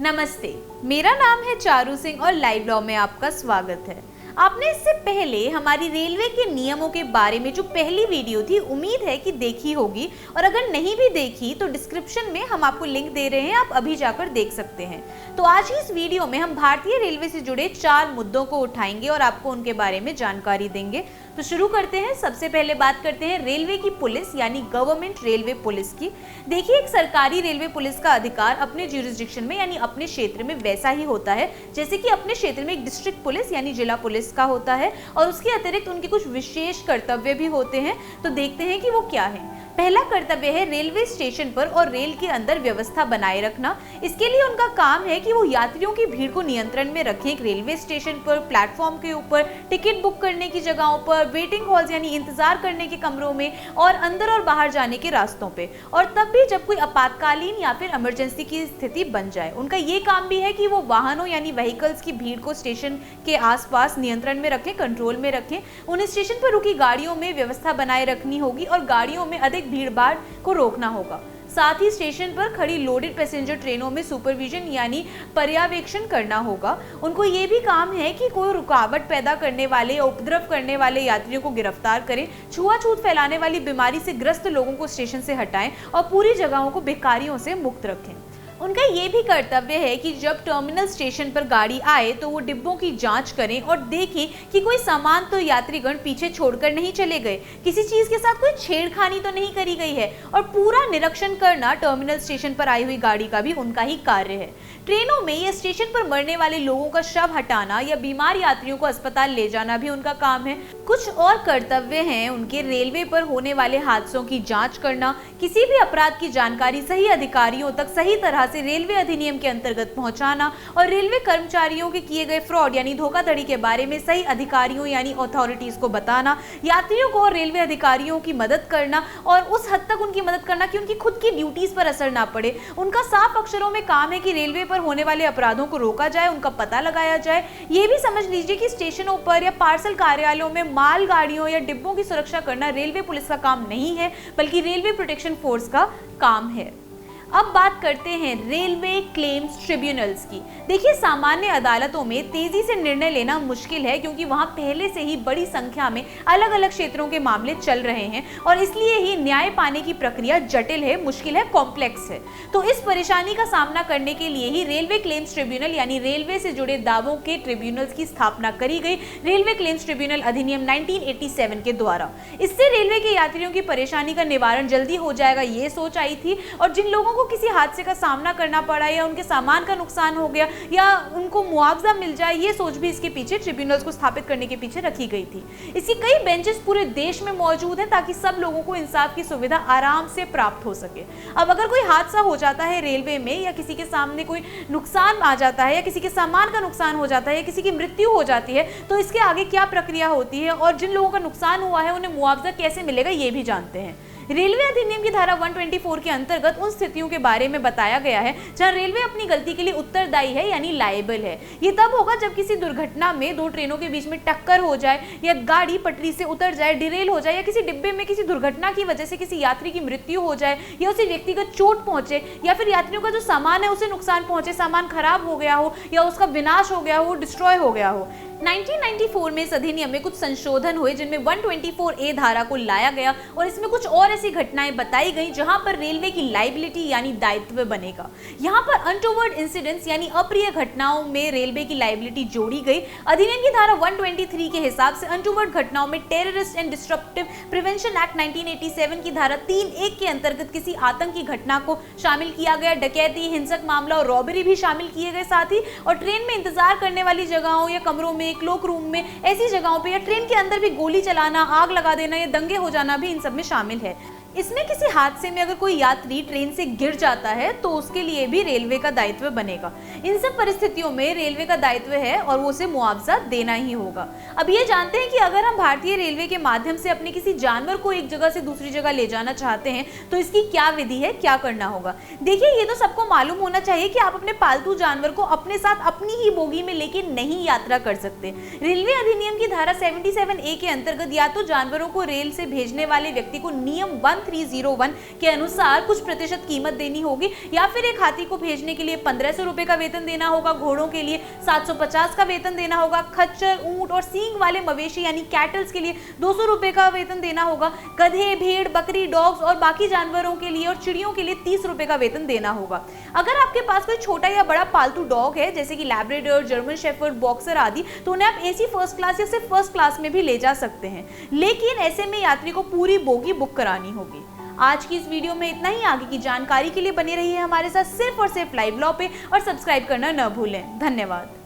नमस्ते, मेरा नाम है चारू सिंह और लाइव लॉ में आपका स्वागत है। आपने इससे पहले हमारी रेलवे के नियमों के बारे में जो पहली वीडियो थी, उम्मीद है कि देखी होगी, और अगर नहीं भी देखी तो डिस्क्रिप्शन में हम आपको लिंक दे रहे हैं, आप अभी जाकर देख सकते हैं। तो आज ही इस वीडियो में हम भारतीय रेलवे से जुड़े 4 मुद्दों को उठाएंगे और आपको उनके बारे में जानकारी देंगे। तो शुरू करते हैं। सबसे पहले बात करते हैं रेलवे की पुलिस यानी गवर्नमेंट रेलवे पुलिस की। देखिए, एक सरकारी रेलवे पुलिस का अधिकार अपने ज्यूरिसडिक्शन में यानी अपने क्षेत्र में वैसा ही होता है जैसे कि अपने क्षेत्र में एक डिस्ट्रिक्ट पुलिस यानी जिला पुलिस का होता है, और उसके अतिरिक्त उनके कुछ विशेष कर्तव्य भी होते हैं। तो देखते हैं कि वो क्या है। पहला कर्तव्य है रेलवे स्टेशन पर और रेल के अंदर व्यवस्था बनाए रखना। इसके लिए उनका काम है कि वो यात्रियों की भीड़ को नियंत्रण में रखें। रेलवे स्टेशन पर, प्लेटफॉर्म के ऊपर, टिकट बुक करने की जगहों पर, वेटिंग हॉल्स यानी इंतजार करने के कमरों में, और अंदर और बाहर जाने के रास्तों पे, और तब भी जब कोई आपातकालीन या फिर इमरजेंसी की स्थिति बन जाए। उनका ये काम भी है कि वो वाहनों यानी व्हीकल्स की भीड़ को स्टेशन के आसपास नियंत्रण में रखें, कंट्रोल में रखें। उन्हें स्टेशन पर रुकी गाड़ियों में व्यवस्था बनाए रखनी होगी और गाड़ियों में अधिक भीड़-भाड़ को रोकना होगा। साथ ही स्टेशन पर खड़ी लोडेड पैसेंजर ट्रेनों में सुपरविजन यानी पर्यवेक्षण करना होगा। उनको ये भी काम है कि कोई रुकावट पैदा करने वाले या उपद्रव करने वाले यात्रियों को गिरफ्तार करें, छुआछूत फैलाने वाली बीमारी से ग्रस्त लोगों को स्टेशन से हटाएं और पूरी जगहों को भिखारियों से मुक्त रखें। उनका ये भी कर्तव्य है कि जब टर्मिनल स्टेशन पर गाड़ी आए तो वो डिब्बों की जांच करें और देखें कि कोई सामान तो यात्रीगण पीछे छोड़कर नहीं चले गए, किसी चीज के साथ कोई छेड़खानी तो नहीं करी गई है, और पूरा निरीक्षण करना टर्मिनल स्टेशन पर आई हुई गाड़ी का भी उनका ही कार्य है। ट्रेनों में या स्टेशन पर मरने वाले लोगों का शव हटाना या बीमार यात्रियों को अस्पताल ले जाना भी उनका काम है। कुछ और कर्तव्य हैं उनके। रेलवे पर होने वाले हादसों की जांच करना, किसी भी अपराध की जानकारी सही अधिकारियों तक सही तरह से रेलवे अधिनियम के अंतर्गत पहुंचाना, और रेलवे कर्मचारियों के किए गए फ्रॉड यानी धोखाधड़ी के बारे में सही अधिकारियों यानी अथॉरिटीज को बताना, यात्रियों को और रेलवे अधिकारियों की मदद करना, और उस हद तक उनकी मदद करना कि उनकी खुद की ड्यूटीज पर असर ना पड़े। उनका साफ अक्षरों में काम है कि रेलवे पर होने वाले अपराधों को रोका जाए, उनका पता लगाया जाए। ये भी समझ लीजिए कि स्टेशनों पर या पार्सल कार्यालयों में माल गाड़ियों या डिब्बों की सुरक्षा करना रेलवे पुलिस का काम नहीं है, बल्कि रेलवे प्रोटेक्शन फोर्स का काम है। अब बात करते हैं रेलवे क्लेम्स ट्रिब्यूनल्स की। देखिए, सामान्य अदालतों में तेजी से निर्णय लेना मुश्किल है क्योंकि वहां पहले से ही बड़ी संख्या में अलग अलग क्षेत्रों के मामले चल रहे हैं, और इसलिए ही न्याय पाने की प्रक्रिया जटिल है, मुश्किल है, कॉम्प्लेक्स है। तो इस परेशानी का सामना करने के लिए ही रेलवे क्लेम्स ट्रिब्यूनल यानी रेलवे से जुड़े दावों के ट्रिब्यूनल्स की स्थापना करी गई, रेलवे क्लेम्स ट्रिब्यूनल अधिनियम 1987 के द्वारा। इससे रेलवे के यात्रियों की परेशानी का निवारण जल्दी हो जाएगा, ये सोच आई थी। और जिन लोगों को किसी हादसे का सामना करना पड़ा या उनके सामान का नुकसान हो गया या उनको मुआवजा मिल जाए, ये सोच भी इसके पीछे ट्रिब्यूनल्स को स्थापित करने के पीछे रखी गई थी। इसकी कई बेंचेस पूरे देश में मौजूद हैं ताकि सब लोगों को इंसाफ की सुविधा आराम से प्राप्त हो सके। अब अगर कोई हादसा हो जाता है रेलवे में, या किसी के सामने कोई नुकसान आ जाता है, या किसी के सामान का नुकसान हो जाता है, या किसी की मृत्यु हो जाती है, तो इसके आगे क्या प्रक्रिया होती है, और जिन लोगों का नुकसान हुआ है उन्हें मुआवजा कैसे मिलेगा, ये भी जानते हैं। रेलवे अधिनियम की धारा 124 के अंतर्गत उन स्थितियों के बारे में बताया गया है जहां रेलवे अपनी गलती के लिए उत्तरदायी है यानी लायबल है। ये तब होगा जब किसी दुर्घटना में 2 ट्रेनों के बीच में टक्कर हो जाए, या गाड़ी पटरी से उतर जाए, डिरेल हो जाए, या किसी डिब्बे में किसी दुर्घटना की वजह से किसी यात्री की मृत्यु हो जाए, या उसे व्यक्तिगत चोट पहुंचे, या फिर यात्रियों का जो सामान है उसे नुकसान पहुंचे, सामान खराब हो गया हो, या उसका विनाश हो गया हो, डिस्ट्रॉय हो गया हो। 1994 में इस अधिनियम में कुछ संशोधन हुए जिनमें 124A धारा को लाया गया, और इसमें कुछ और ऐसी घटनाएं बताई गई जहां पर रेलवे की लायबिलिटी यानी दायित्व बनेगा। यहां पर अनटोवर्ड इंसिडेंट्स यानी अप्रिय घटनाओं में रेलवे की लायबिलिटी जोड़ी गई। अधिनियम की धारा 123 के हिसाब से अनटोवर्ड घटनाओं में terrorist and disruptive prevention act 1987 की धारा 3(1) के अंतर्गत किसी आतंकी घटना को शामिल किया गया। डकैती, हिंसक मामला और रॉबरी भी शामिल किए गए साथ ही, और ट्रेन में इंतजार करने वाली जगहों या कमरों में, क्लोक रूम में, ऐसी जगहों पे या ट्रेन के अंदर भी गोली चलाना, आग लगा देना या दंगे हो जाना भी इन सब में शामिल है। इसमें किसी हादसे में अगर कोई यात्री ट्रेन से गिर जाता है तो उसके लिए भी रेलवे का दायित्व बनेगा। इन सब परिस्थितियों में रेलवे का दायित्व है और वो उसे मुआवजा देना ही होगा। अब ये जानते हैं कि अगर हम भारतीय रेलवे के माध्यम से अपने किसी जानवर को एक जगह से दूसरी जगह ले जाना चाहते हैं तो इसकी क्या विधि है, क्या करना होगा। देखिए, ये तो सबको मालूम होना चाहिए कि आप अपने पालतू जानवर को अपने साथ अपनी ही बोगी में लेके नहीं यात्रा कर सकते। रेलवे अधिनियम की धारा 77A के अंतर्गत या तो जानवरों को रेल से भेजने वाले व्यक्ति को नियमबद्ध 1301 के अनुसार कुछ प्रतिशत कीमत देनी होगी, या फिर एक हाथी को भेजने के लिए 1500 रुपए का वेतन देना होगा, घोड़ों के लिए 750 का वेतन देना होगा, खच्चर, ऊंट और सींग वाले मवेशी यानी कैटल्स के लिए 200 रुपए का वेतन देना होगा, गधे, भेड़, बकरी, डॉग्स और बाकी जानवरों के लिए और चिड़ियों के लिए 30 रुपए का वेतन देना होगा। अगर आपके पास कोई छोटा या बड़ा पालतू डॉग है जैसे कि लैब्राडोर, जर्मन शेफर्ड, बॉक्सर आदि, तो उन्हें आप एसी फर्स्ट क्लास या सिर्फ फर्स्ट क्लास में भी ले जा सकते हैं, लेकिन ऐसे में यात्री को पूरी बोगी बुक करानी होगी। आज की इस वीडियो में इतना ही। आगे की जानकारी के लिए बने रहिए हमारे साथ सिर्फ और सिर्फ लाइव लॉ पे और सब्सक्राइब करना न भूलें। धन्यवाद।